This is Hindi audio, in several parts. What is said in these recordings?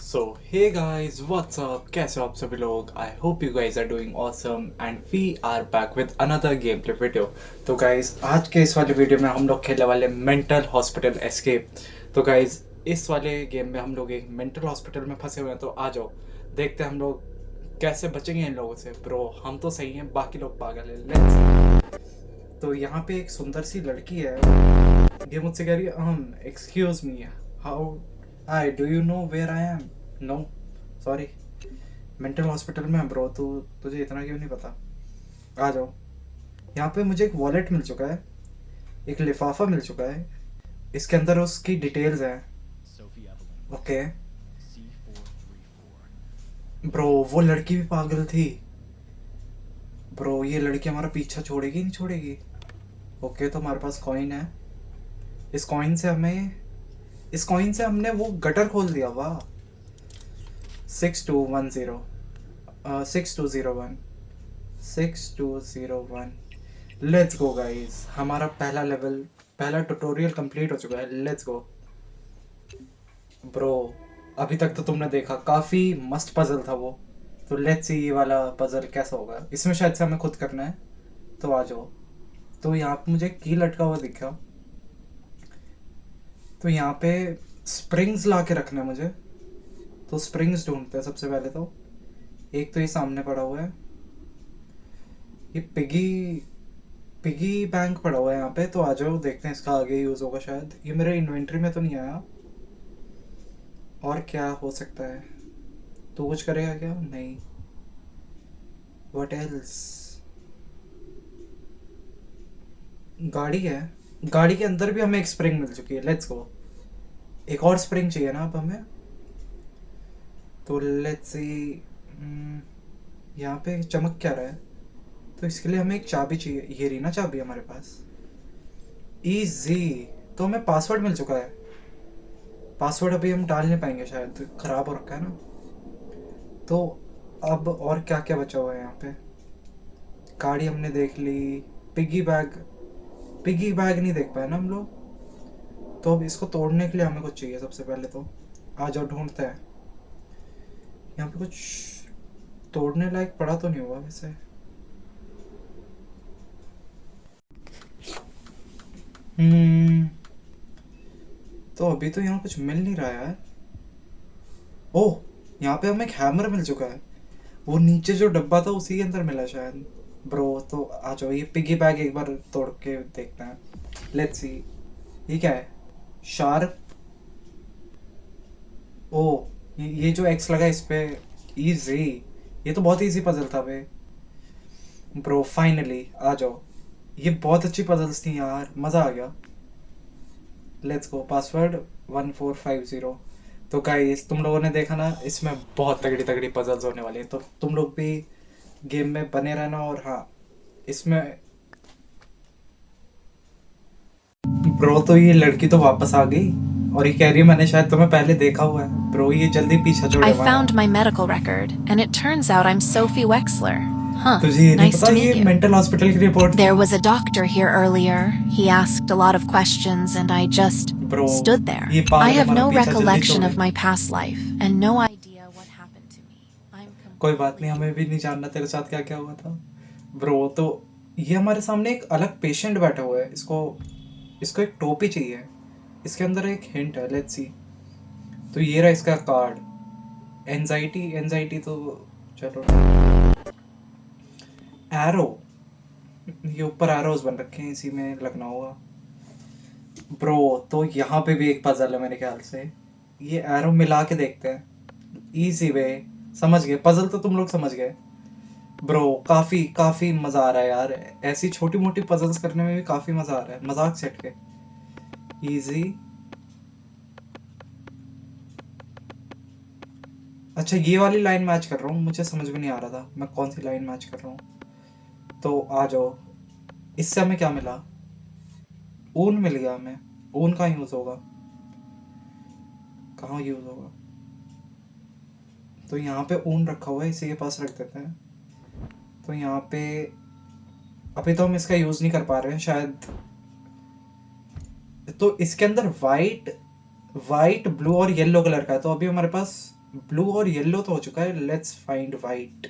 सो हे गाइस व्हाट्स अप, कैसे हो आप सभी लोग। I hope you guys are doing awesome and we are back with another game play video. तो गाइस आज के इस वाले वीडियो में हम लोग खेलने वाले मेंटल हॉस्पिटल एस्केप। तो गाइस इस वाले गेम में हम लोग एक मेंटल हॉस्पिटल में फंसे हुए हैं। तो आ जाओ देखते हैं हम लोग कैसे बचेंगे इन लोगों से। ब्रो हम तो सही हैं, बाकी लोग पागल हैं। लेट्स। तो यहाँ पे एक सुंदर सी लड़की है, ये मुझसे कह रही है excuse me, how I do you know where I am. No sorry, mental hospital में है ब्रो, तो तुझे इतना क्यों नहीं पता। आ जाओ। यहाँ पे मुझे एक वॉलेट मिल चुका है, एक लिफाफा मिल चुका है, इसके अंदर उसकी डिटेल्स हैं। ओके ब्रो, वो लड़की भी पागल थी। ब्रो ये लड़की हमारा पीछा छोड़ेगी नहीं छोड़ेगी। ओके तो हमारे पास कॉइन है, इस कॉइन से हमने वो गटर खोल दिया। वाह। 6210 6201 6201। लेट्स गो गाइस, हमारा पहला लेवल, पहला ट्यूटोरियल कंप्लीट हो चुका है। Let's go bro. अभी तक तो तुमने देखा काफ़ी मस्त पजल था वो। तो लेट्स सी ये वाला पजल कैसा होगा। इसमें शायद से हमें खुद करना है। तो आ जाओ। तो यहाँ पे मुझे की लटका हुआ दिखा, तो यहाँ पे स्प्रिंग्स ला के रखने हैं मुझे। तो स्प्रिंग्स ढूंढते हैं सबसे पहले। तो एक तो ये सामने पड़ा हुआ है, ये पिगी पिगी बैंक पड़ा हुआ है यहाँ पे। तो आ जाओ देखते हैं इसका आगे यूज़ होगा शायद। ये मेरे इन्वेंट्री में तो नहीं आया। और क्या हो सकता है, तो कुछ करेगा क्या? नहीं। What else? गाड़ी है, गाड़ी के अंदर भी हमें एक स्प्रिंग मिल चुकी है। Let's go. एक और स्प्रिंग चाहिए ना अब हमें। तो लेट्स सी, यहाँ पे चमक क्या रहा है, तो इसके लिए हमें एक चाबी चाहिए। ये रही ना चाबी हमारे पास। इजी। तो हमें पासवर्ड मिल चुका है। पासवर्ड अभी हम डाल नहीं पाएंगे शायद, ख़राब हो रखा है ना। तो अब और क्या क्या बचा हुआ है यहाँ पे। गाड़ी हमने देख ली, पिगी बैग नहीं देख पाए ना हम लोग। तो अब इसको तोड़ने के लिए हमें कुछ चाहिए सबसे पहले। तो आ जाओ ढूंढते हैं। यहाँ पे कुछ तोड़ने लायक पड़ा तो नहीं हुआ वैसे। हम्म तो अभी तो यहाँ कुछ मिल नहीं रहा है। ओह, यहाँ पे हमें एक हैमर मिल चुका है। वो नीचे जो डब्बा था उसी के अंदर मिला शायद। ब्रो तो आ जाओ, ये पिगी बैग एक बार तोड़ के देखते हैं। लेट्स सी, ये क्या है? शार्प। ओ, ये जो एक्स लगा इस पे। इजी। ये तो बहुत इजी पजल था बे। ब्रो फाइनली आ जाओ। ये बहुत अच्छी पजल्स थी यार, मज़ा आ गया। Let's go. पासवर्ड 1450। तो गाइस तुम लोगों ने देखा ना, इसमें बहुत तगड़ी तगड़ी पजल्स होने वाली हैं। तो तुम लोग भी गेम में बने रहना। और हाँ, इसमें ब्रो तो ये लड़की तो वापस आ गई, और ये कह रही है मैंने शायद तुम्हें पहले देखा हुआ है। ब्रो ये जल्दी पीछा छोड़े I हमारा। found my medical record, and it turns out I'm Sophie Wexler. Huh, तुझे ये नहीं nice पता to ये meet you. मेंटल हॉस्पिटल की रिपोर्ट थी? There was a doctor here earlier. He asked a lot of questions, and I just bro stood there. ये I पागल have हमारा no पीछा जल्दी recollection छोड़े। of my past life, and no idea what happened to me. I'm कोई बात नहीं, completely. हमें भी नहीं जानना तेरे साथ क्या क्या हुआ था। ब्रो तो ये हमारे सामने एक अलग पेशेंट बैठा हुआ है। इसको इसको एक टोपी चाहिए। इसके अंदर एक हिंट है, लेट्स सी। तो ये रहा इसका कार्ड। एंजाइटी एंजाइटी तो चलो। एरो, ये ऊपर एरोज बन रखे हैं, इसी में लगना होगा। ब्रो तो यहाँ पे भी एक पजल है मेरे ख्याल से। ये एरो मिला के देखते हैं। Easy way. समझ गए पजल तो तुम लोग समझ गए। ब्रो काफ़ी काफ़ी मज़ा आ रहा है यार, ऐसी छोटी मोटी पजल्स करने में भी काफ़ी मज़ा आ रहा है, मजाक सेट के। इजी। अच्छा ये वाली लाइन मैच कर रहा हूँ, मुझे समझ में नहीं आ रहा था मैं कौन सी लाइन मैच कर रहा हूँ। तो आ जाओ। इससे हमें क्या मिला? ऊन मिल गया हमें। ऊन कहाँ यूज़ होगा, कहाँ यूज़ होगा? तो यहाँ पे ऊन रखा हुआ है, इसी के पास रख देते हैं। तो यहाँ पे अभी तो हम इसका यूज़ नहीं कर पा रहे हैं शायद। तो इसके अंदर वाइट वाइट ब्लू और येलो कलर का है। तो अभी हमारे पास ब्लू और येलो तो हो चुका है, लेट्स फाइंड वाइट।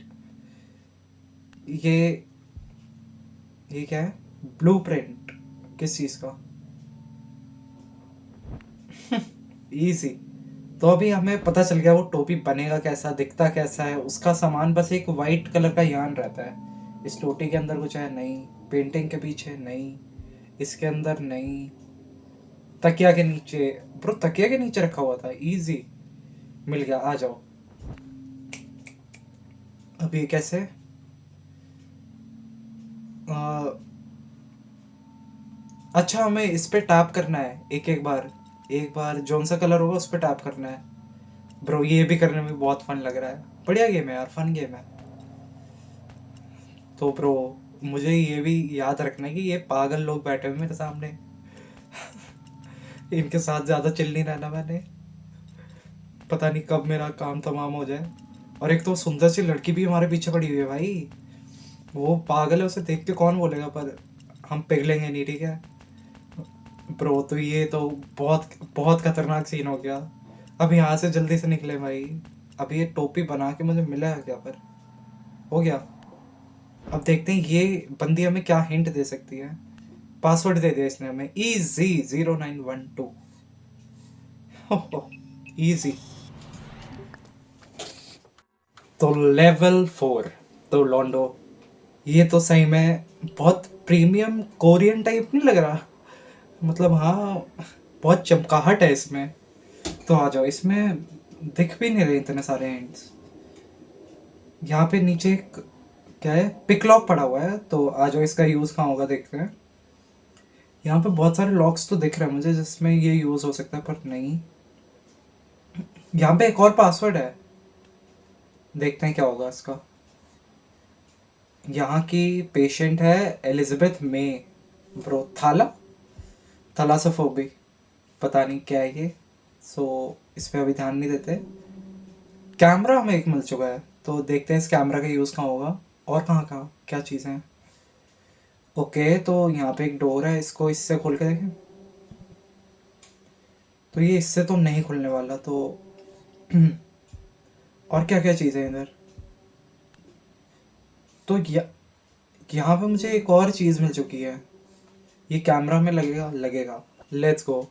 ये ये क्या है? ब्लूप्रिंट किस चीज का? इजी। तो अभी हमें पता चल गया वो टोपी बनेगा कैसा, दिखता कैसा है, उसका सामान बस एक वाइट कलर का यान रहता है। इस टोटी के अंदर कुछ है नहीं, पेंटिंग के पीछे नहीं, इसके अंदर नहीं, तकिया के नीचे। ब्रो तकिया के नीचे रखा हुआ था, इजी। मिल गया, आ जाओ। अब ये कैसे? आ, अच्छा, हमें इस पे टैप करना है एक एक बार। एक बार जोन सा कलर होगा उस पे टैप करना है। ब्रो ये भी करने में बहुत फन लग रहा है, बढ़िया गेम है यार, फन गेम है। तो ब्रो मुझे ये भी याद रखना है कि ये पागल लोग बैठे हुए मेरे सामने, इनके साथ ज़्यादा चिल नहीं रहना मैंने। पता नहीं कब मेरा काम तमाम हो जाए। और एक तो सुंदर सी लड़की भी हमारे पीछे पड़ी हुई है भाई। वो पागल है, उसे देख के कौन बोलेगा, पर हम पिघलेंगे नहीं, ठीक है ब्रो। तो ये तो बहुत बहुत खतरनाक सीन हो गया। अब यहाँ से जल्दी से निकले भाई। अब ये टोपी बना के मुझे मिला है क्या? पर हो गया। अब देखते हैं ये बंदी हमें क्या हिंट दे सकती है। पासवर्ड दे दिया इसने हमें, EZ0912। इजी। तो लेवल 4। तो लॉन्डो, ये तो सही में बहुत प्रीमियम कोरियन टाइप नहीं लग रहा? मतलब हाँ, बहुत चमकाहट है इसमें। तो आ जाओ, इसमें दिख भी नहीं रहे इतने सारे हिंट्स। यहाँ पे नीचे एक क्या है, पिक लॉक पड़ा हुआ है, तो आ जाओ इसका यूज़ कहाँ होगा देखते हैं। यहाँ पे बहुत सारे लॉक्स तो दिख रहे हैं मुझे जिसमें ये यूज़ हो सकता है, पर नहीं। यहाँ पे एक और पासवर्ड है, देखते हैं क्या होगा इसका। यहाँ की पेशेंट है एलिजाबेथ मे। ब्रो थाला, थलासोफोबी, पता नहीं क्या है ये। सो इस पे अभी ध्यान नहीं देते। कैमरा हमें एक मिल चुका है, तो देखते हैं इस कैमरा का यूज़ कहाँ होगा और कहाँ कहाँ क्या चीज़ें हैं। ओके, तो यहाँ पे एक डोर है, इसको इससे खोल के देखें। तो ये इससे तो नहीं खुलने वाला, तो और क्या क्या चीज़ें हैं इधर? तो यहाँ पे मुझे एक और चीज़ मिल चुकी है। ये कैमरा में लगेगा लगेगा। Let's go.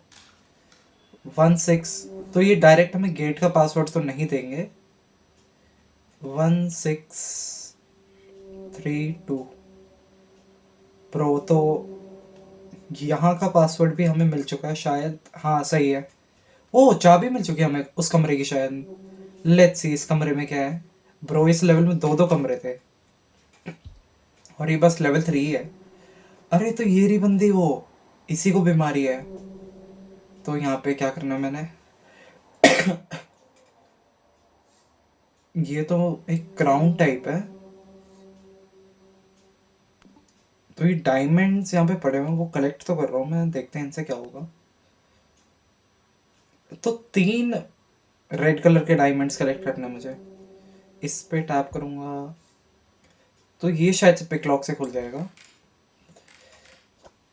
16। तो ये डायरेक्ट हमें गेट का पासवर्ड तो नहीं देंगे। 1632 प्रो। तो यहाँ का पासवर्ड भी हमें मिल चुका है शायद, हाँ सही है। ओ चाबी मिल चुकी है हमें उस कमरे की शायद। लेट्स सी इस कमरे में क्या है। ब्रो इस लेवल में दो दो कमरे थे और ये बस लेवल 3 है। अरे तो ये रही बंदी, वो इसी को बीमारी है। तो यहाँ पे क्या करना है मैंने, ये तो एक क्राउन टाइप है। तो ये डायमंड्स यहाँ पे पड़े हुए हैं, वो कलेक्ट तो कर रहा हूँ मैं, देखते हैं इनसे क्या होगा। तो 3 रेड कलर के डायमंड्स कलेक्ट करने हैं मुझे। इस पे टैप करूँगा तो ये शायद से पिक लॉक से खुल जाएगा।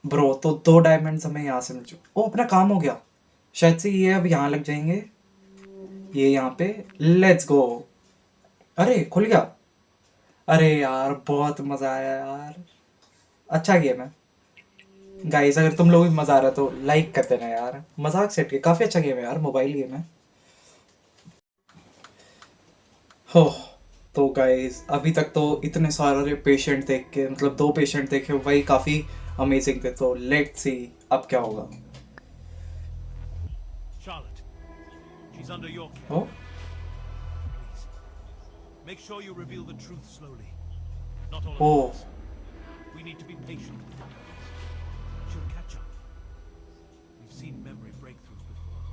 ब्रो तो 2 डायमंड्स हमें यहाँ से मिल चुके। ओ अपना काम हो गया शायद से, ये अब यहाँ लग जाएंगे, ये यहाँ पे। Let's go. अरे खुल गया। अरे यार बहुत मज़ा आया यार, अच्छा गेम है। गाइस अगर तुम लोग भी मज़ा आ रहा है तो लाइक कर देना यार, मजाक सेट के काफ़ी अच्छा गेम है यार, मोबाइल गेम है। हो। तो गाइस अभी तक तो इतने सारे पेशेंट देख के, मतलब 2 पेशेंट देखे वही काफ़ी अमेजिंग थे। तो लेट्स सी अब क्या होगा। Charlotte, she's under your care. O Please, make sure you reveal the truth slowly. Not all O at once. We need to be patient with the memories. She'll catch up. We've seen memory breakthroughs before.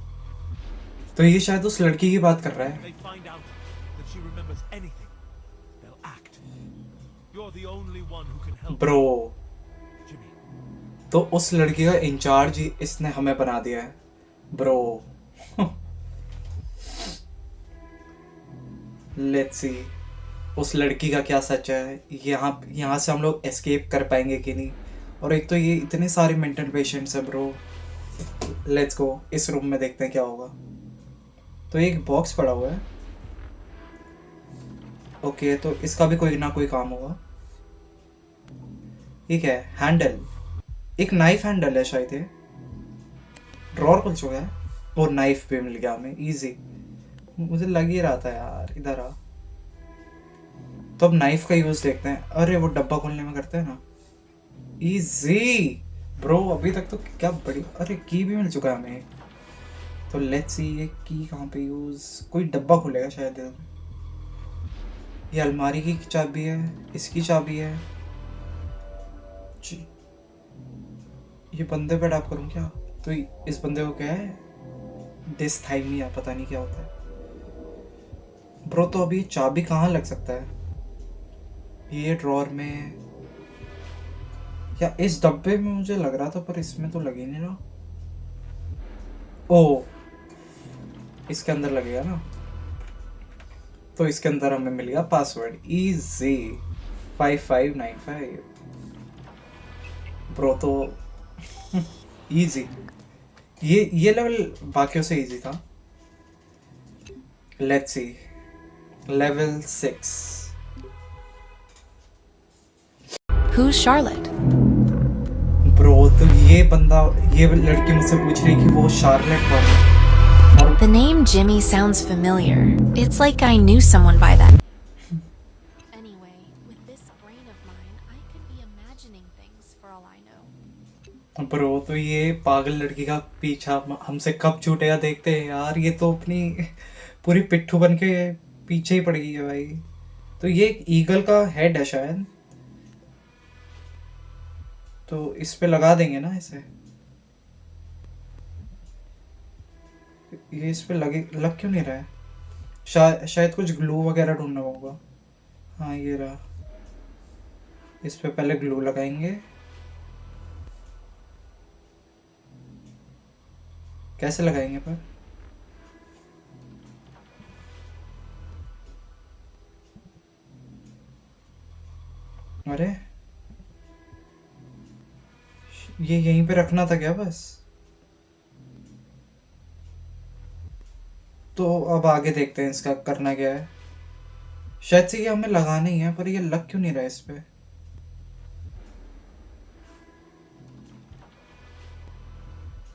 तो ये शायद उस लड़की की बात कर रहा है। If they find out that she remembers anything, they'll act. You're the only one who can help. Bro Jimmy, तो उस लड़की का इंचार्ज ही इसने हमें बना दिया है ब्रो। लेट्स सी उस लड़की का क्या सच है, यहाँ से हम लोग एस्केप कर पाएंगे कि नहीं। और एक तो ये इतने सारे मेंटल पेशेंट्स है ब्रो। लेट्स गो इस रूम में देखते हैं क्या होगा। तो एक बॉक्स पड़ा हुआ है, ओके, तो इसका भी कोई ना कोई काम होगा। ठीक है, हैंडल, एक नाइफ हैंडल है शायद ये। ड्रॉर खुल चुका है और नाइफ भी मिल गया हमें, इजी। मुझे लग ही रहा था यार, इधर आ। तो अब नाइफ का यूज देखते हैं। अरे वो डब्बा खोलने में करते हैं ना, इजी। ब्रो अभी तक तो क्या बड़ी, अरे की भी मिल चुका है हमें। तो लेट्स सी ये की कहाँ पे यूज, कोई डब्बा खुलेगा शायद। ये अलमारी की चाबी है, इसकी चाबी है। जी, ये बंदे पे टैप करूँ क्या? तो इस बंदे को क्या है, डिस्थाइमिया, पता नहीं क्या होता है। ब्रो तो अभी चाबी कहाँ लग सकता है? ये ड्रॉर में या इस डब्बे में मुझे लग रहा था, पर इसमें तो लग ही नहीं रहा। ओ, इसके अंदर लगेगा ना, तो इसके अंदर हमें मिल गया पासवर्ड, इजी 5595। ब्रो तो इजी। ये लेवल बाकियों से इजी था। Let's see, level 6। Who's Charlotte? Bro तो ये बंदा, ये लड़की मुझसे पूछ रही कि वो शार्लेट कौन है। और The name Jimmy sounds familiar. It's like I knew someone by that. Anyway, with this brain of mine, I could be imagining things for all I know. Bro तो ये पागल लड़की का पीछा हमसे कब छूटेगा देखते हैं यार। ये तो अपनी पूरी पिट्ठू बन के पीछे ही पड़ गई है भाई। तो ये एक ईगल का हेड है शायद, तो इस पे लगा देंगे ना इसे। ये इस पे लग क्यों नहीं रहा है? शायद कुछ ग्लू वगैरह ढूंढना होगा। हाँ ये रहा, इस पे पहले ग्लू लगाएंगे। कैसे लगाएंगे पर? अरे ये यहीं पे रखना था क्या बस? तो अब आगे देखते हैं इसका करना क्या है। शायद से ये हमें लगाना ही है, पर ये लग क्यों नहीं रहा है इस पे?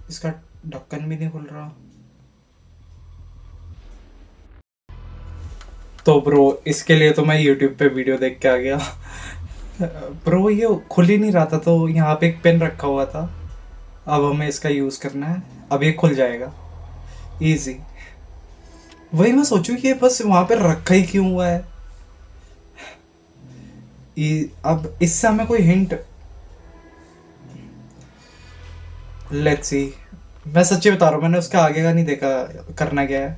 इसका ढक्कन भी नहीं खुल रहा। तो ब्रो इसके लिए तो मैं YouTube पे वीडियो देख के आ गया। ब्रो ये खुल ही नहीं रहा था, तो यहाँ पे एक पेन रखा हुआ था। अब हमें इसका यूज़ करना है, अब ये खुल जाएगा इजी। वही मैं सोचूं कि ये बस वहाँ पे रखा ही क्यों हुआ है। अब इससे हमें कोई हिंट, लेट्स सी। मैं सच्ची बता रहा हूँ, मैंने उसके आगे का नहीं देखा करना क्या है।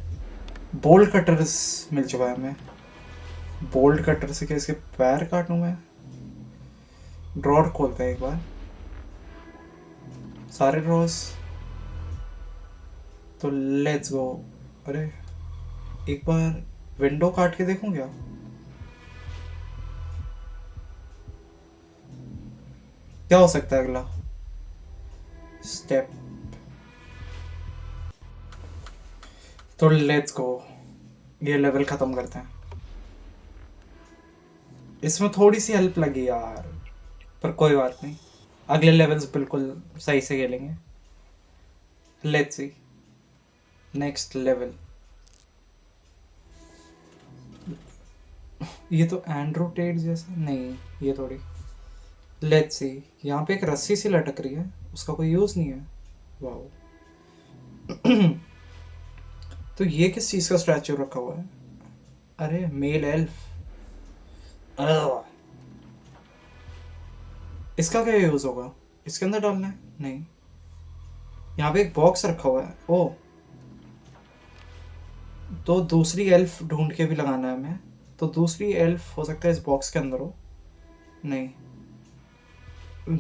बोल्ट कटर्स मिल चुका है हमें। बोल्ट कटर से क्या इसके पैर काटूं मैं? ड्रॉर खोलते हैं एक बार, सारे ड्रॉर्स। तो लेट्स गो। अरे एक बार विंडो काट के देखूं क्या? क्या हो सकता है अगला स्टेप? तो लेट्स गो, ये लेवल खत्म करते हैं। इसमें थोड़ी सी हेल्प लगी यार, पर कोई बात नहीं, अगले लेवल्स बिल्कुल सही से खेलेंगे। Let's see next level. ये तो एंड्रो टेड जैसा नहीं, ये थोड़ी। लेट्स सी, यहाँ पे एक रस्सी सी लटक रही है, उसका कोई यूज नहीं है। वाओ। तो ये किस चीज का स्टैचू रखा हुआ है? अरे मेल एल्फ। इसका क्या यूज होगा? इसके अंदर डालना है? नहीं, यहाँ पे एक बॉक्स रखा हुआ है। ओ, तो दूसरी एल्फ ढूंढ के भी लगाना है हमें। तो दूसरी एल्फ हो सकता है इस बॉक्स के अंदर हो। नहीं,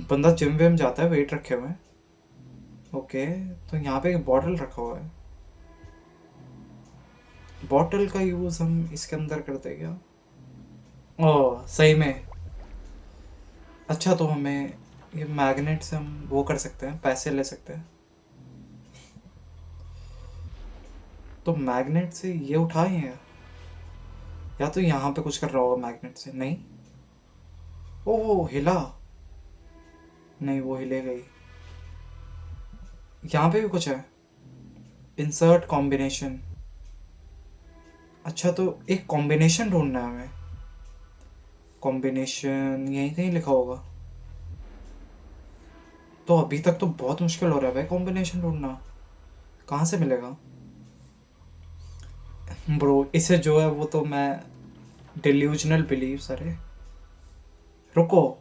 बंदा जिम विम जाता है, वेट रखे हुए हैं। ओके, तो यहाँ पे एक बॉटल रखा हुआ है। बॉटल का यूज हम इसके अंदर करते हैं क्या? ओह सही में। अच्छा, तो हमें ये मैग्नेट से हम वो कर सकते हैं, पैसे ले सकते हैं। तो मैग्नेट से ये उठाए हैं। या तो यहाँ पे कुछ कर रहा होगा मैग्नेट से। नहीं, ओह हिला, नहीं वो हिले गई। यहाँ पे भी कुछ है, इंसर्ट कॉम्बिनेशन। अच्छा तो एक कॉम्बिनेशन ढूंढना है हमें। कॉम्बिनेशन यहीं कहीं लिखा होगा। तो अभी तक तो बहुत मुश्किल हो रहा है भाई कॉम्बिनेशन ढूंढना, कहाँ से मिलेगा ब्रो। इसे जो है वो तो मैं डिल्यूजनल बिलीव्स। अरे रुको,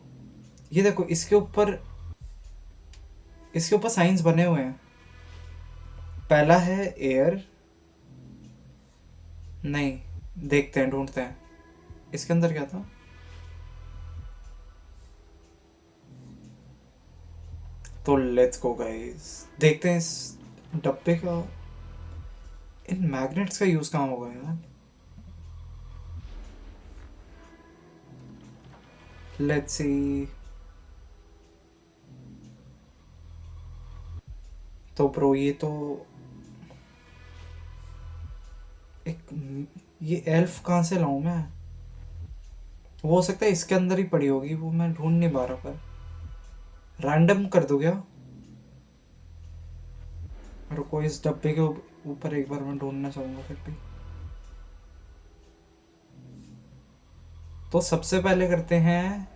ये देखो इसके ऊपर साइंस बने हुए हैं। पहला है एयर, नहीं देखते हैं ढूंढते हैं इसके अंदर क्या था। तो लेट्स गो गाइस, देखते हैं इस डब्बे का, इन मैग्नेट्स का यूज कहाँ होगा यार। Let's see. तो ब्रो ये तो एक, ये एल्फ कहाँ से लाऊं मैं। वो हो सकता है इसके अंदर ही पड़ी होगी, वो मैं ढूंढ नहीं पा रहा। पर रैंडम कर दो क्या। रुको, इस डब्बे के ऊपर एक बार मैं ढूंढना चाहूंगा फिर भी। तो सबसे पहले करते हैं,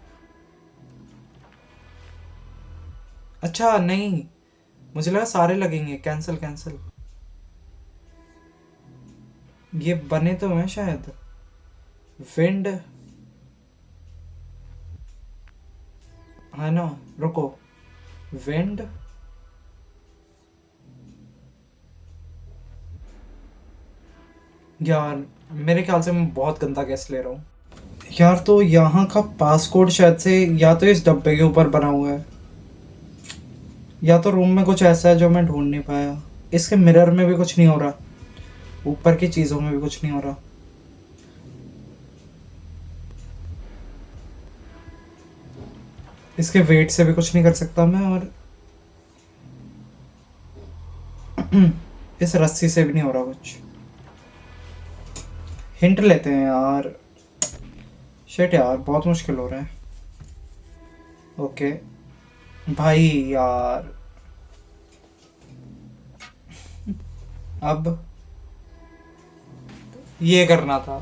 अच्छा नहीं, मुझे लगा सारे लगेंगे। कैंसिल कैंसिल, ये बने तो हैं शायद। विंड है ना, रुको, विंड, यार मेरे ख्याल से मैं बहुत गंदा गैस ले रहा हूँ यार। तो यहाँ का पासकोड शायद से या तो इस डब्बे के ऊपर बना हुआ है, या तो रूम में कुछ ऐसा है जो मैं ढूंढ नहीं पाया। इसके मिरर में भी कुछ नहीं हो रहा, ऊपर की चीज़ों में भी कुछ नहीं हो रहा। इसके वेट से भी कुछ नहीं कर सकता मैं, और इस रस्सी से भी नहीं हो रहा कुछ। हिंट लेते हैं यार। शिट यार, बहुत मुश्किल हो रहा है। ओके भाई यार, अब ये करना था।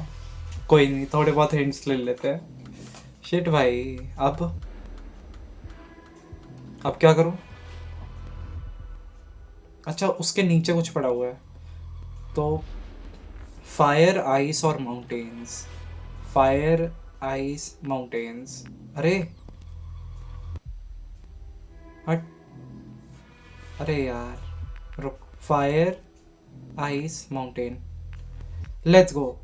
कोई नहीं, थोड़े बहुत हिंट्स ले लेते हैं। शिट भाई, अब क्या करूं। अच्छा उसके नीचे कुछ पड़ा हुआ है। तो फायर आइस और माउंटेन्स, फायर आइस माउंटेन्स। अरे हट, अरे यार रुक, fire ice mountain, let's go.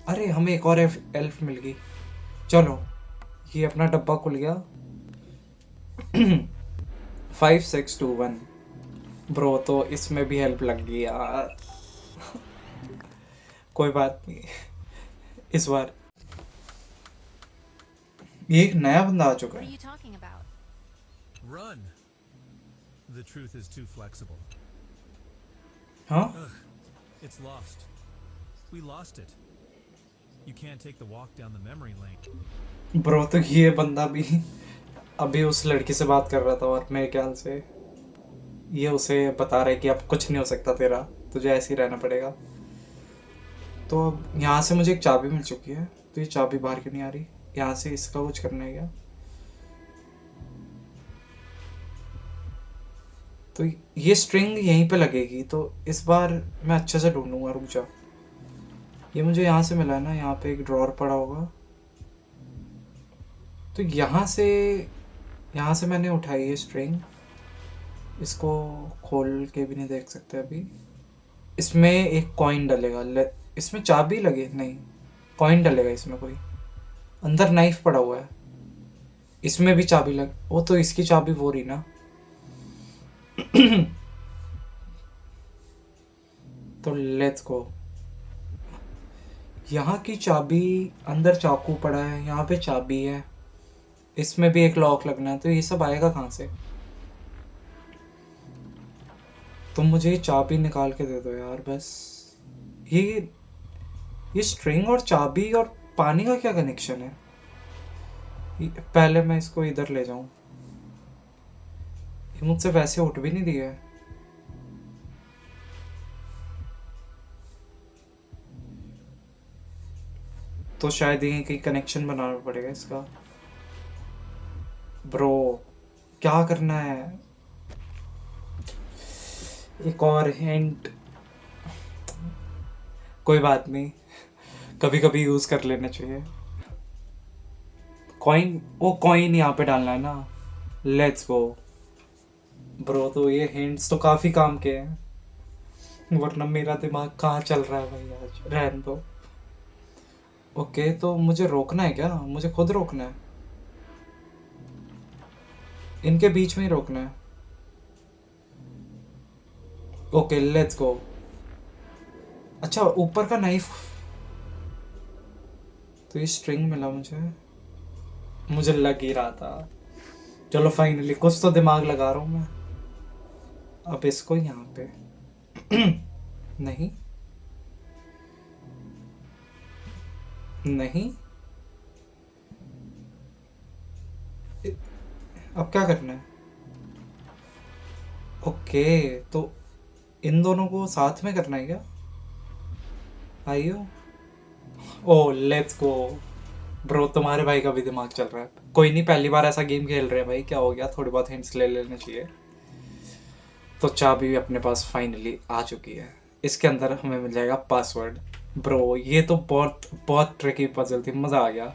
अरे हमें एक और एल्फ मिल गई। चलो, ये अपना डब्बा खुल गया। 5621 ब्रो, तो इसमें भी हेल्प लग गई यार। कोई बात नहीं, इस बार ये एक नया बंदा आ चुका What are है। you talking about? Run! The truth is too flexible. हाँ Ugh, it's lost. We lost it. You can't take the walk down the memory lane. Bro, तो ये बंदा भी अभी उस लड़की से बात कर रहा था, और मेरे ख्याल से ये उसे बता रहा है कि अब कुछ नहीं हो सकता तेरा, तुझे ऐसे ही रहना पड़ेगा। तो अब यहाँ से मुझे एक चाबी मिल चुकी है, तो ये चाबी बाहर क्यों नहीं आ रही। यहाँ से इसका कुछ करना है क्या। तो ये स्ट्रिंग यहीं पे लगेगी, तो इस बार मैं अच्छे से ढूंढूंगा। रुक जा, ये मुझे यहाँ से मिला है ना, यहाँ पे एक ड्रॉर पड़ा होगा। तो यहाँ से मैंने उठाई है स्ट्रिंग, इसको खोल के भी नहीं देख सकते अभी। इसमें एक कॉइन डलेगा, इसमें चाबी लगे, नहीं कॉइन डलेगा इसमें कोई। अंदर नाइफ पड़ा हुआ है, इसमें भी चाबी लग, वो तो इसकी चाबी वो रही ना। तो लेट्स गो। यहाँ की चाबी, अंदर चाकू पड़ा है, यहाँ पे चाबी है, इसमें भी एक लॉक लगना है। तो ये सब आएगा कहाँ से। तुम मुझे ये चाबी निकाल के दे दो यार बस। ये स्ट्रिंग और चाबी और पानी का क्या कनेक्शन है? पहले मैं इसको इधर ले जाऊं। ये मुझसे वैसे उठ भी नहीं रही है। तो शायद यहीं कहीं कनेक्शन बनाना पड़ेगा इसका। ब्रो क्या करना है? एक और हिंट। कोई बात नहीं, कभी कभी यूज कर लेना चाहिए। कॉइन, वो कॉइन यहाँ पे डालना है ना। Let's go bro. तो ये हिंट्स तो काफी काम के हैं, वरना मेरा दिमाग कहाँ चल रहा है भाई आज। रहने दो। ओके, तो मुझे रोकना है क्या? मुझे खुद रोकना है? इनके बीच में ही रोकना है? Okay let's go. अच्छा, ऊपर का नाइफ। तो ये स्ट्रिंग मिला मुझे। मुझे लग ही रहा था। चलो फाइनली कुछ तो दिमाग लगा रहा हूँ मैं। अब इसको यहाँ पे नहीं, नहीं। अब क्या करना है? ओके, तो इन दोनों को साथ में करना है क्या? आइयो। ओ लेट्स गो ब्रो, तुम्हारे भाई का भी दिमाग चल रहा है। कोई नहीं, पहली बार ऐसा गेम खेल रहे हैं भाई, क्या हो गया, थोड़ी बहुत हिंट्स ले लेने चाहिए। तो चाबी भी अपने पास फाइनली आ चुकी है। इसके अंदर हमें मिल जाएगा पासवर्ड। ब्रो ये तो बहुत बहुत ट्रिकी पजल थी, मज़ा आ गया।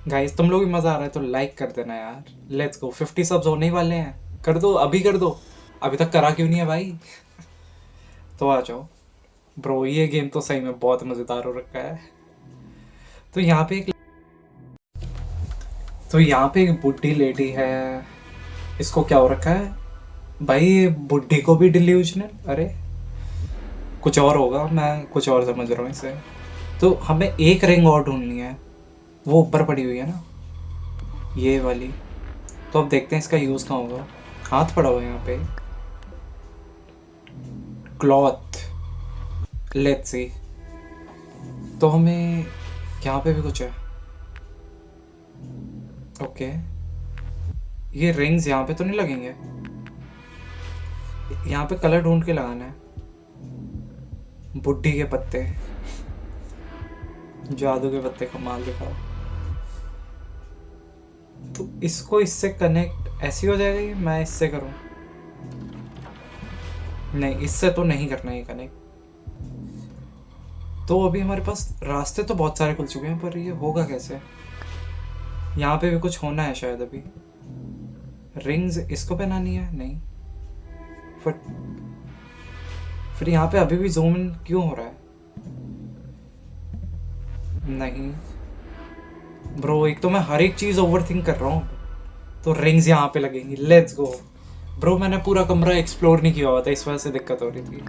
गाइस तुम लोग भी मज़ा आ रहा है तो लाइक कर देना यार। लेट्स गो, 50 सब्स होने ही वाले हैं। कर दो, अभी कर दो। अभी तक करा क्यों नहीं है भाई? तो आ जाओ ब्रो, ये गेम तो सही में बहुत मज़ेदार हो रखा है। तो यहाँ पे एक बुढ़ी लेडी है। इसको क्या हो रखा है भाई? ये बुढ़ी को भी डिल्यूजनल, अरे कुछ और होगा, मैं कुछ और समझ रहा हूँ इसे। तो हमें एक रिंग और ढूंढनी है, वो ऊपर पड़ी हुई है ना, ये वाली। तो अब देखते हैं इसका यूज़ कहाँ होगा। हाथ पड़ा हुआ है यहाँ पे, क्लॉथ। Let's see. तो हमें यहाँ पे भी कुछ है। ओके, ये रिंग्स यहाँ पे तो नहीं लगेंगे? यहाँ पे कलर ढूंढ के लगाना है। बुढ़ी के पत्ते, जादू के पत्ते, कमाल दिखाओ। तो इसको इससे कनेक्ट ऐसे हो जाएगा? ये मैं इससे करूं? नहीं, इससे तो नहीं करना ये कनेक्ट। तो अभी हमारे पास रास्ते तो बहुत सारे खुल चुके हैं, पर ये होगा कैसे? यहाँ पे भी कुछ होना है शायद अभी। रिंग्स इसको पहनानी है? नहीं। फिर यहाँ पे अभी भी ज़ूम इन क्यों हो रहा है? नहीं ब्रो, एक तो मैं हर एक चीज़ ओवरथिंक कर रहा हूँ। तो रिंग्स यहाँ पे लगेंगी। लेट्स गो ब्रो, मैंने पूरा कमरा एक्सप्लोर नहीं किया हुआ था, इस वजह से दिक्कत हो रही थी।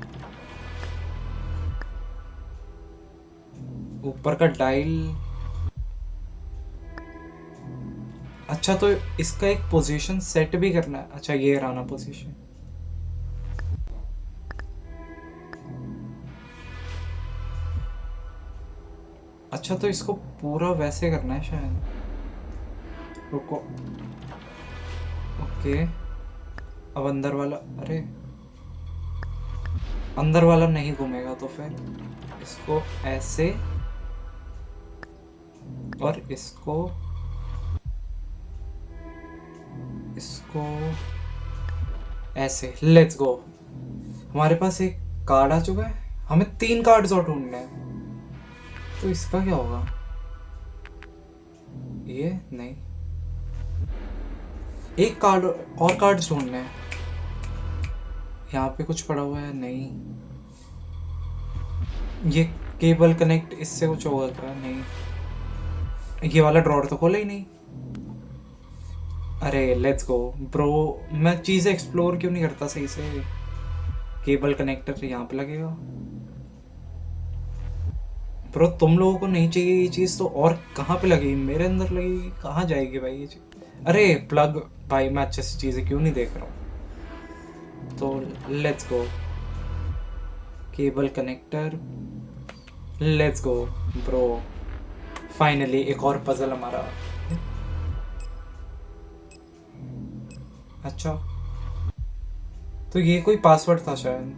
ऊपर का डायल। अच्छा, तो इसका एक पोजीशन सेट भी करना है। अच्छा, ये रहा पोजीशन। अच्छा, तो इसको पूरा वैसे करना है शायद। रुको, ओके। अब अंदर वाला, अरे अंदर वाला नहीं घूमेगा, तो फिर इसको ऐसे और इसको ऐसे। Let's go. हमारे पास एक कार्ड आ चुका है, हमें 3 कार्ड्स और ढूंढने हैं। तो इसका क्या होगा? ये नहीं, एक कार्ड और, कार्ड्स ढूंढने हैं। यहाँ पे कुछ पड़ा हुआ है? नहीं। ये केबल कनेक्ट, इससे कुछ होगा क्या? नहीं। ये वाला ड्रॉर तो खोला ही नहीं। अरे लेट्स गो ब्रो, मैं चीज़ें एक्सप्लोर क्यों नहीं करता सही से? केबल कनेक्टर यहाँ पे लगेगा। ब्रो तुम लोगों को नहीं चाहिए ये चीज़, तो और कहाँ पे लगेगी? मेरे अंदर लगेगी, कहाँ जाएगी भाई ये चीज़? अरे प्लग, भाई मैं अच्छे से चीज़ें क्यों नहीं देख रहा हूँ? तो let's go, cable connector. Let's go bro, finally एक और पजल हमारा। अच्छा, तो ये कोई पासवर्ड था शायद।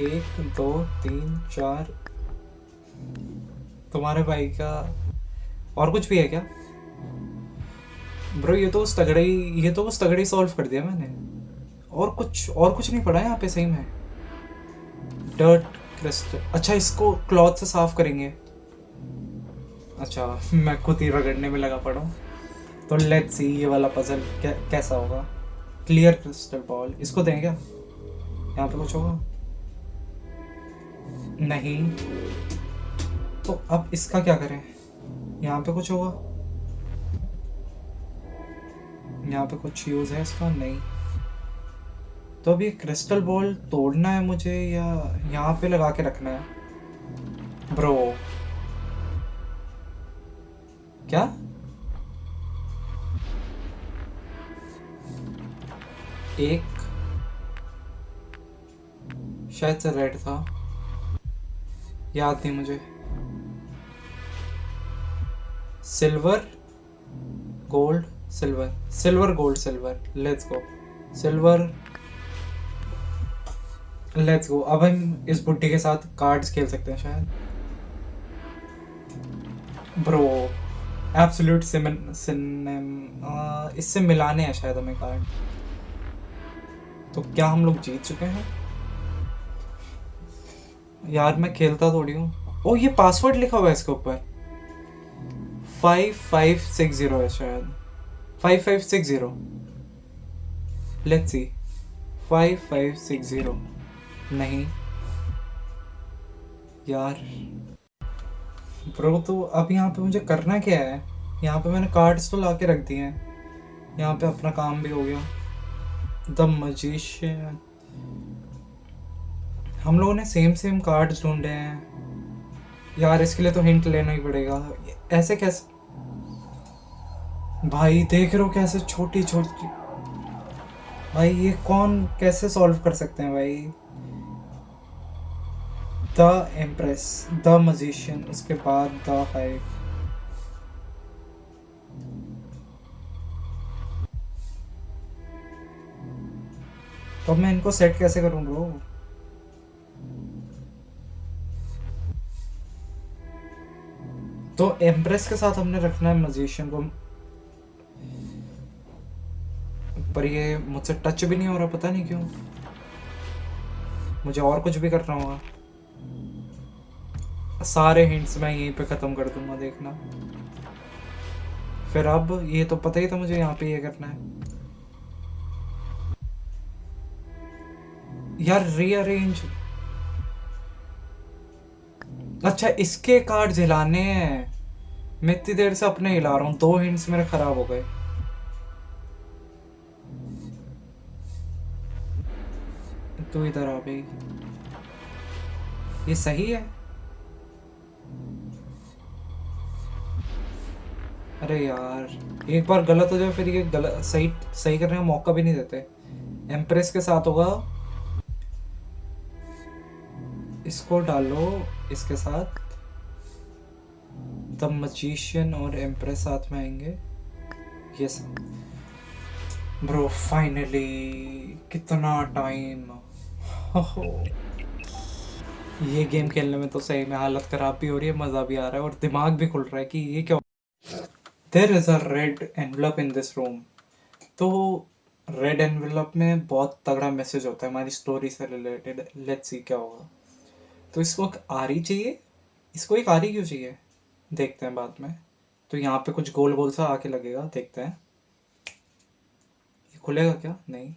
1 2 3 4। तुम्हारे भाई का और कुछ भी है क्या ब्रो? ये तो उस तगड़े सॉल्व कर दिया मैंने। और कुछ नहीं पड़ा है यहाँ पे सही में। डर्ट क्रिस्टल, अच्छा इसको क्लॉथ से साफ करेंगे। अच्छा मैं खुद ही रगड़ने में लगा पड़ा हूँ। तो लेट्स सी ये वाला पजल कैसा होगा। क्लियर क्रिस्टल बॉल, इसको दें क्या? यहाँ पे कुछ होगा? नहीं। तो अब इसका क्या करें? यहाँ पे कुछ होगा? यहाँ पे कुछ यूज है इसका? नहीं। तो अब ये क्रिस्टल बॉल तोड़ना है मुझे या यहाँ पे लगा के रखना है ब्रो? क्या? एक शायद से रेड था, याद नहीं मुझे। Silver gold silver, silver gold silver, let's go. Silver, let's go. अब हम इस बुड्ढे के साथ कार्ड्स खेल सकते हैं शायद। ब्रो एब्सोल्यूट इससे मिलाने हैं शायद हमें कार्ड। तो क्या हम लोग जीत चुके हैं? यार मैं खेलता थोड़ी हूँ। ओ ये पासवर्ड लिखा हुआ है इसके ऊपर। 5560 है शायद। 5560, लेट्स सी। 5560 नहीं यार। ब्रो तो अब यहाँ पे मुझे करना क्या है? यहाँ पे मैंने कार्ड्स तो ला के रख दिए हैं, यहाँ पे अपना काम भी हो गया। द मजिशियन, हम लोगों ने सेम कार्ड्स ढूंढे हैं यार। इसके लिए तो हिंट लेना ही पड़ेगा। ऐसे कैसे भाई? देख रहे हो कैसे छोटी छोटी। भाई ये कौन कैसे सॉल्व कर सकते हैं भाई? द एम्प्रेस, द मजिशियन, उसके बाद द हाइव। तो मैं इनको सेट कैसे करूं ब्रो? तो एम्प्रेस के साथ हमने रखना है मजिशियन को, पर ये मुझसे टच भी नहीं हो रहा, पता नहीं क्यों। मुझे और कुछ भी करना होगा। सारे हिंट्स मैं यहीं पे ख़त्म कर दूंगा, देखना। फिर अब ये तो पता ही था मुझे यहाँ पे ये करना है। यार रीअरेंज, अच्छा इसके कार्ड हिलाने हैं। मैं इतनी देर से अपने हिला रहा हूँ, 2 हिंट्स मेरे खराब हो गए। तू इधर आ गई, ये सही है? अरे यार एक बार गलत हो जाए फिर ये गलत सही सही करने का मौका भी नहीं देते। एम्प्रेस के साथ होगा, इसको डालो इसके साथ। द मजिशियन और एम्प्रेस साथ में आएंगे। यस ब्रो फाइनली, कितना टाइम। ये गेम खेलने में तो सही में हालत खराब भी हो रही है, मज़ा भी आ रहा है और दिमाग भी खुल रहा है कि ये क्या। There is a red envelope in this room. तो रेड एनवलप में बहुत तगड़ा मैसेज होता है हमारी स्टोरी से रिलेटेड। लेट्स सी क्या होगा। तो इसको एक आरी चाहिए। इसको एक आरी क्यों चाहिए, देखते हैं बाद में। तो यहाँ पे कुछ गोल गोल सा आके लगेगा, देखते हैं ये खुलेगा क्या? नहीं।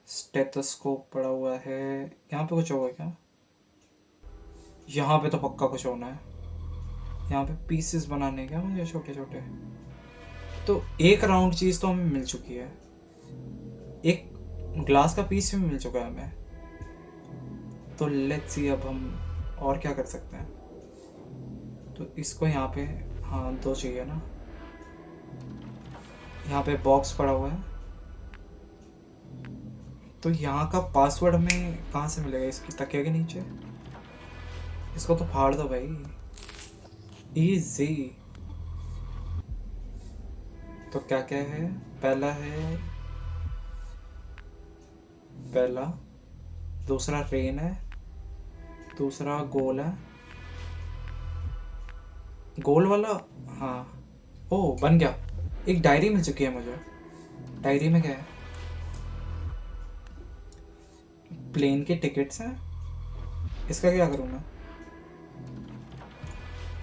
स्टेथोस्कोप पड़ा हुआ है, यहाँ पे कुछ होगा क्या? यहाँ पे तो पक्का कुछ होना है। यहाँ पे पीसेस बनाने क्या मुझे, छोटे छोटे। तो एक राउंड चीज़ तो हमें मिल चुकी है, एक ग्लास का पीस भी मिल चुका है हमें। तो लेट्स सी अब हम और क्या कर सकते हैं। तो इसको यहाँ पे, हाँ 2 चाहिए ना। यहाँ पे बॉक्स पड़ा हुआ है, तो यहाँ का पासवर्ड हमें कहाँ से मिलेगा? इसकी तकिया के नीचे। इसको तो फाड़ दो भाई। इजी। तो क्या क्या है? पहला है, पहला, दूसरा रेन है, दूसरा गोल है, गोल वाला। हाँ, ओ बन गया। एक डायरी मिल चुकी है मुझे। डायरी में क्या है? प्लेन के टिकट्स हैं। इसका क्या करूँ मैं?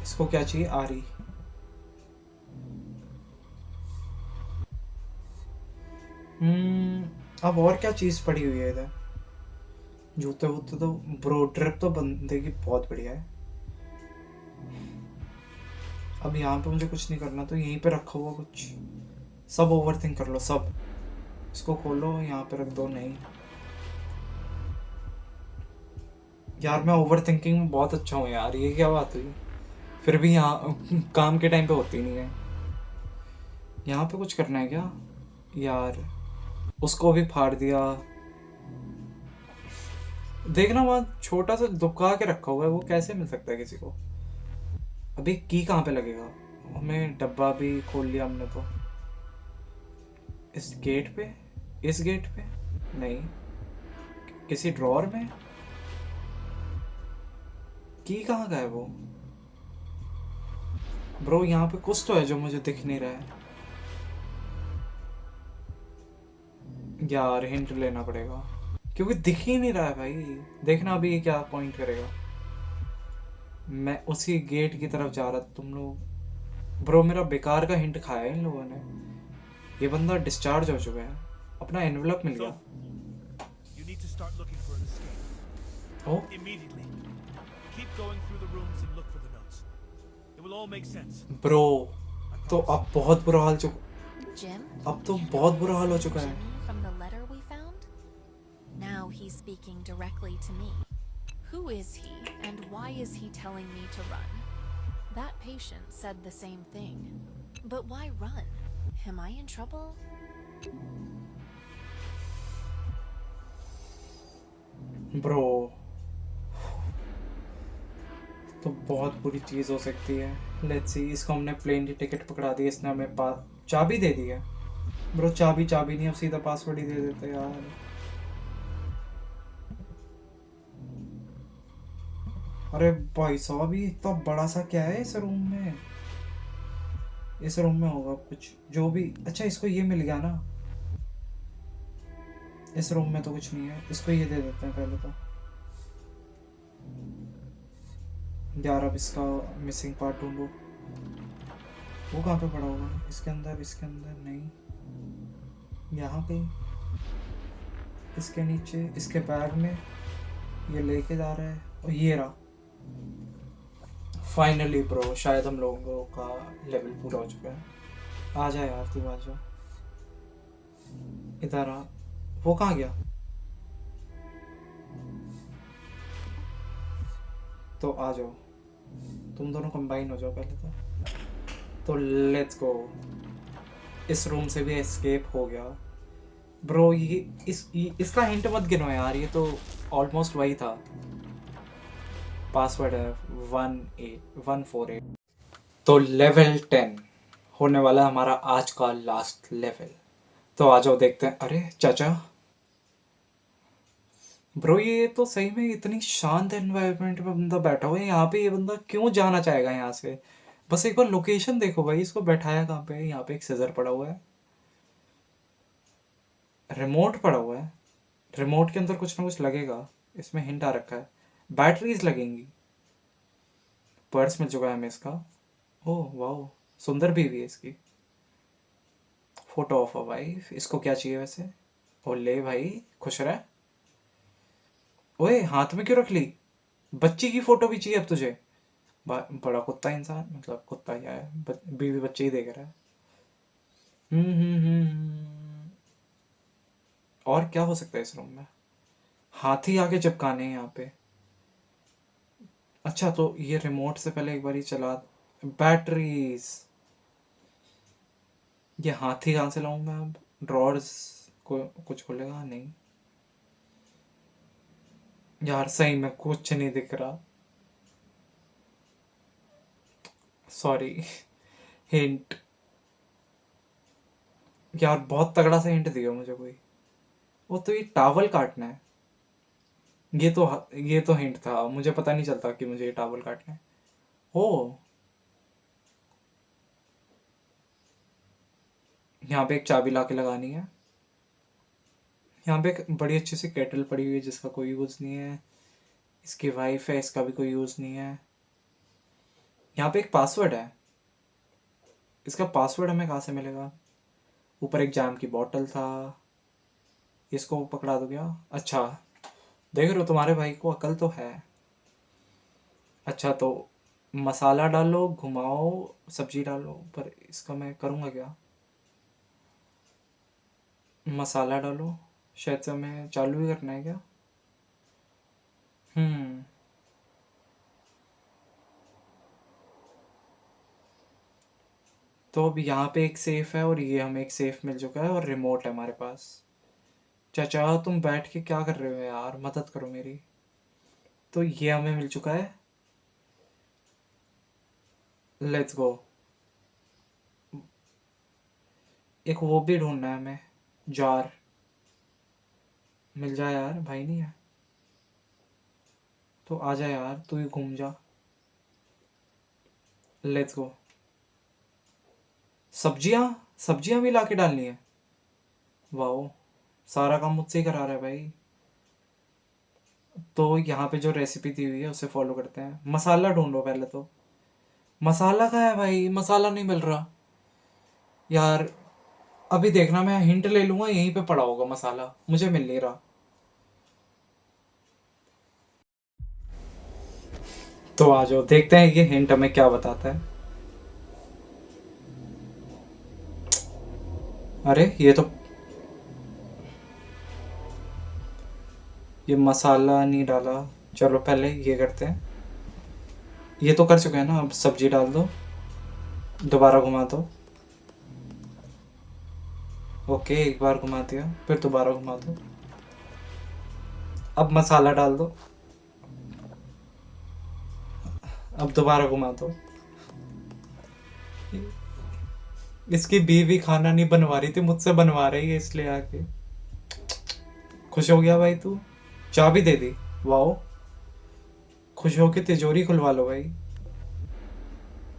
इसको क्या चाहिए? आरी। अब और क्या चीज़ पड़ी हुई है इधर? जूते वूते तो, ब्रो ट्रिप तो बंदे की बहुत बढ़िया है। अब यहाँ पे मुझे कुछ नहीं करना, तो यहीं पे रखा हुआ कुछ सब ओवर थिंक कर लो सब। इसको खोलो, यहाँ पे रख दो। नहीं यार, मैं ओवर थिंकिंग में बहुत अच्छा हूँ यार, ये क्या बात हुई? फिर भी यहाँ काम के टाइम पे होती नहीं है। यहाँ पे कुछ करना है क्या यार? उसको भी फाड़ दिया। देखना, वहाँ छोटा सा दुबका के रखा हुआ है, वो कैसे मिल सकता है किसी को? अभी की कहाँ पे लगेगा? हमें डब्बा भी खोल लिया हमने तो। इस गेट पे, इस गेट पे नहीं, किसी ड्रॉर में। की कहाँ का है वो? ब्रो यहाँ पे कुछ तो है जो मुझे दिख नहीं रहा है यार, हिंट लेना पड़ेगा क्योंकि दिख ही नहीं रहा है भाई। देखना अभी ये क्या पॉइंट करेगा। मैं उसी गेट की तरफ जा रहा था, तुम लोग। ब्रो मेरा बेकार का हिंट खाया है इन लोगों ने। ये बंदा डिस्चार्ज हो चुका है, अपना एनवलप मिल गया। So, you need to start looking for an escape. Oh Immediately. Keep going through the rooms and look for the notes. It will all make sense. Bro, I तो promise. अब बहुत बुरा हाल चुका, Jim? अब तो You know बहुत बुरा this हाल हो same चुका है। Jimmy from the letter we found? Now he's speaking directly to me. Who is he, and why is he telling me to run? That patient said the same thing. But why run? Am I in trouble? Bro तो बहुत बुरी चीज़ हो सकती है। लेट्स सी, इसको हमने प्लेन की टिकट पकड़ा दी, इसने हमें चाबी दे दी है। ब्रो चाबी चाबी नहीं, अब सीधा पासवर्ड ही दे देते यार। अरे भाई साहब, ये इतना बड़ा सा क्या है इस रूम में? इस रूम में होगा कुछ जो भी। अच्छा, इसको ये मिल गया ना। इस रूम में तो कुछ नहीं है, इसको ये दे देते हैं पहले तो। यार अब इसका मिसिंग पार्ट ढूंढो। वो कहाँ पे पड़ा होगा? इसके अंदर, इसके अंदर नहीं, यहाँ पे, इसके नीचे, इसके बैग में। ये लेके जा रहा है, और ये रहा। फाइनली ब्रो, शायद हम लोगों का लेवल पूरा हो चुका है। आ जा यार, तू आ जा, इधर आ। वो कहाँ गया? तो आ जाओ, तुम दोनों कंबाइन हो जाओ पहले तो लेट्स गो। इस रूम से भी एस्केप हो गया। ब्रो इसका हिंट मत गिनो यार, ये तो ऑलमोस्ट वही था। पासवर्ड है 18148। तो लेवल 10 होने वाला है हमारा आज का लास्ट लेवल। तो आ जाओ देखते हैं। अरे चाचा, ब्रो ये तो सही में इतनी शांत एनवायरनमेंट में बंदा बैठा हुआ है, यहाँ पे ये बंदा क्यों जाना चाहेगा यहाँ से? बस एक बार लोकेशन देखो भाई, इसको बैठाया कहाँ पे है? यहाँ पे एक सीजर पड़ा हुआ है, रिमोट पड़ा हुआ है, रिमोट के अंदर कुछ ना कुछ लगेगा। इसमें हिंट आ रखा है, बैटरीज लगेंगी। पर्स मिल चुका है हमें इसका। ओह वाह, सुंदर बीवी है इसकी। Photo of a wife. इसको क्या चाहिए वैसे? ओ ले भाई, खुश रह। ओए हाथ में क्यों रख ली? बच्ची की फोटो भी चाहिए अब तुझे? बड़ा कुत्ता इंसान, मतलब कुत्ता क्या है, बीवी बच्चे ही देख रहा है। और क्या हो सकता है इस रूम में? हाथी आगे चिपकाने हैं यहाँ पे। अच्छा, तो ये रिमोट से पहले एक बार ही चला। बैटरीज। ये हाथी कहाँ से लाऊं मैं अब? ड्रॉर्स को कुछ खुलेगा नहीं यार, सही में कुछ नहीं दिख रहा। सॉरी। हिंट यार, बहुत तगड़ा सा हिंट दिया मुझे कोई। वो तो ये टावल काटना है। ये तो हिंट था, मुझे पता नहीं चलता कि मुझे ये टावल काटना है। ओ, यहाँ पे एक चाबी ला के लगानी है। यहाँ पे एक बड़ी अच्छी सी केटल पड़ी हुई है जिसका कोई यूज़ नहीं है। इसकी वाइफ है, इसका भी कोई यूज़ नहीं है। यहाँ पे एक पासवर्ड है, इसका पासवर्ड हमें कहाँ से मिलेगा? ऊपर एक जाम की बोतल था, इसको पकड़ा दो क्या? अच्छा, देख रहे हो तुम्हारे भाई को अकल तो है। अच्छा, तो मसाला डालो, घुमाओ, सब्जी डालो, पर इसका मैं करूँगा क्या? मसाला डालो, शायद से हमें चालू ही करना है क्या? हम्म तो अब यहाँ पे एक सेफ है और ये हमें एक सेफ मिल चुका है और रिमोट है हमारे पास। चाचा तुम बैठ के क्या कर रहे हो यार, मदद करो मेरी। तो ये हमें मिल चुका है, लेट्स गो। एक वो भी ढूंढना है हमें, जार। मिल जाए यार, भाई नहीं है तो आ जा यार, तू ही घूम जा। Let's go. सब्जियां, सब्जियां भी लाके डालनी है। वाओ, सारा काम मुझसे ही करा रहा है भाई। तो यहाँ पे जो रेसिपी दी हुई है उसे फॉलो करते हैं। मसाला ढूंढो पहले तो। मसाला कहाँ है भाई? मसाला नहीं मिल रहा यार। अभी देखना, मैं हिंट ले लूंगा, यहीं पे पड़ा होगा मसाला, मुझे मिल नहीं रहा। तो आ जाओ, देखते हैं ये हिंट हमें क्या बताता है। अरे ये मसाला नहीं डाला। चलो पहले ये करते हैं, ये तो कर चुके हैं ना। अब सब्जी डाल दो, दोबारा घुमा दो। ओके, एक बार घुमा दिया, फिर दोबारा घुमा दो। अब मसाला डाल दो, अब दोबारा घुमा दो। इसकी बीवी खाना नहीं बनवा रही थी, मुझसे बनवा रही है इसलिए आके। खुश हो गया भाई तू? चाबी दे दी, वाओ। खुश हो के तिजोरी खुलवा लो भाई।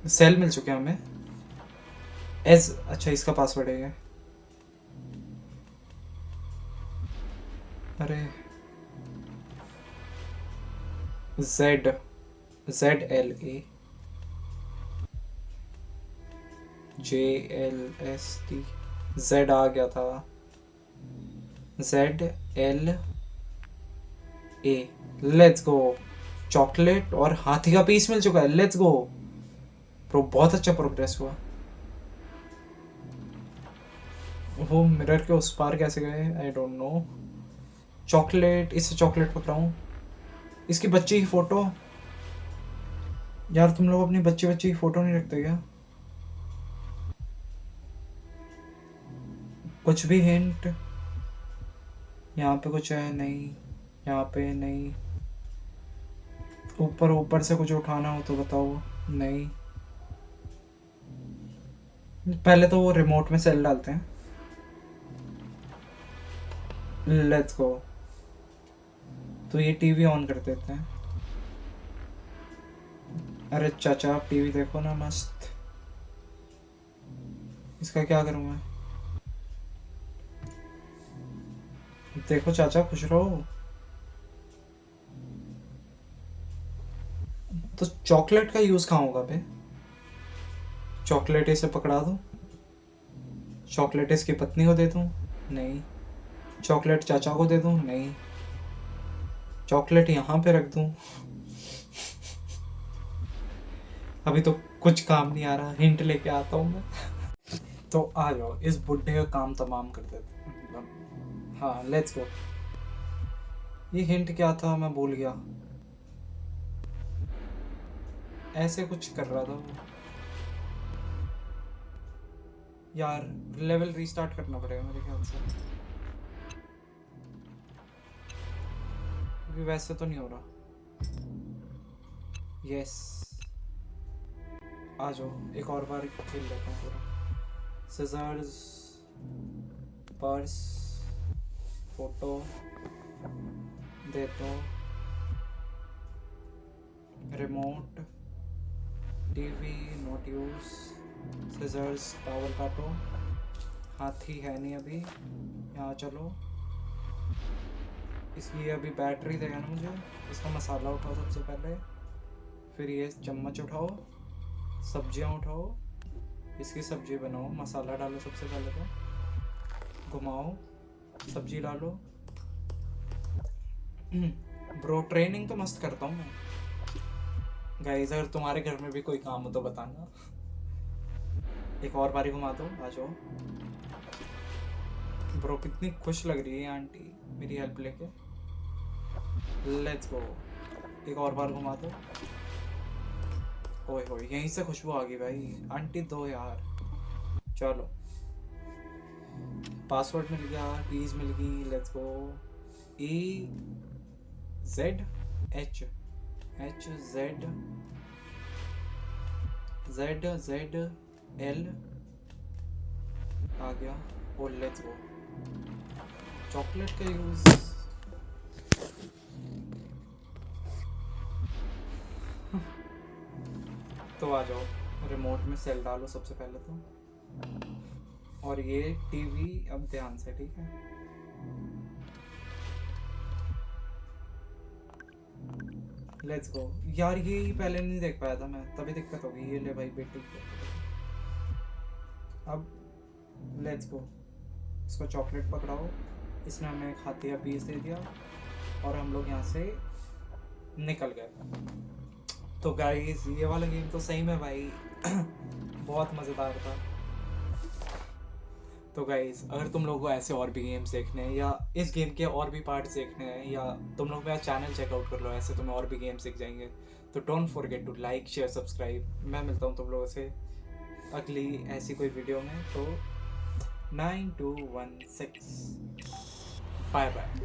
सेल मिल चुके हैं हमें। एस, अच्छा इसका पासवर्ड है ये। अरे, जेड, ZLA JLST, जेड आ गया था। ZLA, let's go. चॉकलेट और हाथी का पीस मिल चुका है, लेट्स गो। बहुत अच्छा प्रोग्रेस हुआ। वो मिरर के उस पार कैसे गए, आई डोंट नो। चॉकलेट, इससे चॉकलेट पकड़ाऊँ। इसकी बच्ची की फोटो। यार तुम लोग अपनी बच्ची बच्ची की फोटो नहीं रखते क्या? कुछ भी हिंट? यहाँ पे कुछ है नहीं, यहाँ पे नहीं। ऊपर ऊपर से कुछ उठाना हो तो बताओ। नहीं, पहले तो वो रिमोट में सेल डालते हैं। Let's go. तो ये टीवी ऑन कर देते हैं। अरे चाचा, आप टीवी देखो ना मस्त। इसका क्या करूँ मैं? देखो चाचा, खुश रहो। तो चॉकलेट का यूज़ कहाँ होगा बे? चॉकलेट इसे पकड़ा दूँ, चॉकलेट इसकी पत्नी को दे दूँ? नहीं। चॉकलेट चाचा को दे दूँ? नहीं। चॉकलेट यहाँ पे रख दूँ? अभी तो कुछ काम नहीं आ रहा, हिंट लेके आता हूँ मैं। तो आ जाओ, इस बुढ़े का काम तमाम कर देते हैं। हाँ, लेट्स गो। ये हिंट क्या था, मैं भूल गया। ऐसे कुछ कर रहा था वो। यार, लेवल रीस्टार्ट करना पड़ेगा मेरे ख्याल से, क्योंकि वैसे तो नहीं हो रहा। यस, आ जाओ, एक और बार खेल लेते हैं पूरा। सिजर्स, पर्स, फोटो दे दो, remote, TV not use, scissors, towel काटो, हाथी है नहीं अभी, यहाँ चलो, इसकी अभी बैटरी देगा ना मुझे, इसका मसाला उठाओ सबसे पहले, फिर ये चम्मच उठाओ, सब्जियां उठाओ, इसकी सब्जी बनाओ, मसाला डालो सबसे पहले तो, घुमाओ, सब्जी डालो। ब्रो ट्रेनिंग तो मस्त करता हूँ मैं गाइस, अगर तुम्हारे घर में भी कोई काम हो तो बताना। एक और बारी घुमा दो, आ जाओ। ब्रो कितनी खुश लग रही है आंटी मेरी हेल्प लेके। लेट्स गो, एक और बार घुमा दो। ओए होए, यहीं से खुशबू आ गई भाई, आंटी दो यार। चलो, पासवर्ड मिल गया, कीज मिल गई, लेट्स गो। EZH ZZL आ गया, और लेट्स गो। चॉकलेट का यूज, तो आ जाओ, रिमोट में सेल डालो सबसे पहले तो, और ये टीवी अब ध्यान से, ठीक है। लेट्स गो यार, ये पहले नहीं देख पाया था मैं, तभी दिक्कत होगी। ये ले भाई बेटी, अब लेट्स गो, इसको चॉकलेट पकड़ाओ। इसने हमें एक हाथी का पीस दे दिया और हम लोग यहाँ से निकल गए। तो गाइस ये वाला गेम तो सही में भाई बहुत मज़ेदार था। तो गाइस अगर तुम लोगों को ऐसे और भी गेम्स देखने हैं या इस गेम के और भी पार्ट्स देखने हैं, या तुम लोग मेरा चैनल चेकआउट कर लो, ऐसे तुम्हें और भी गेम्स दिख जाएंगे। तो don't forget to like share subscribe. मैं मिलता हूँ तुम लोगों से अगली ऐसी कोई वीडियो में। तो 9216 बाय बाय।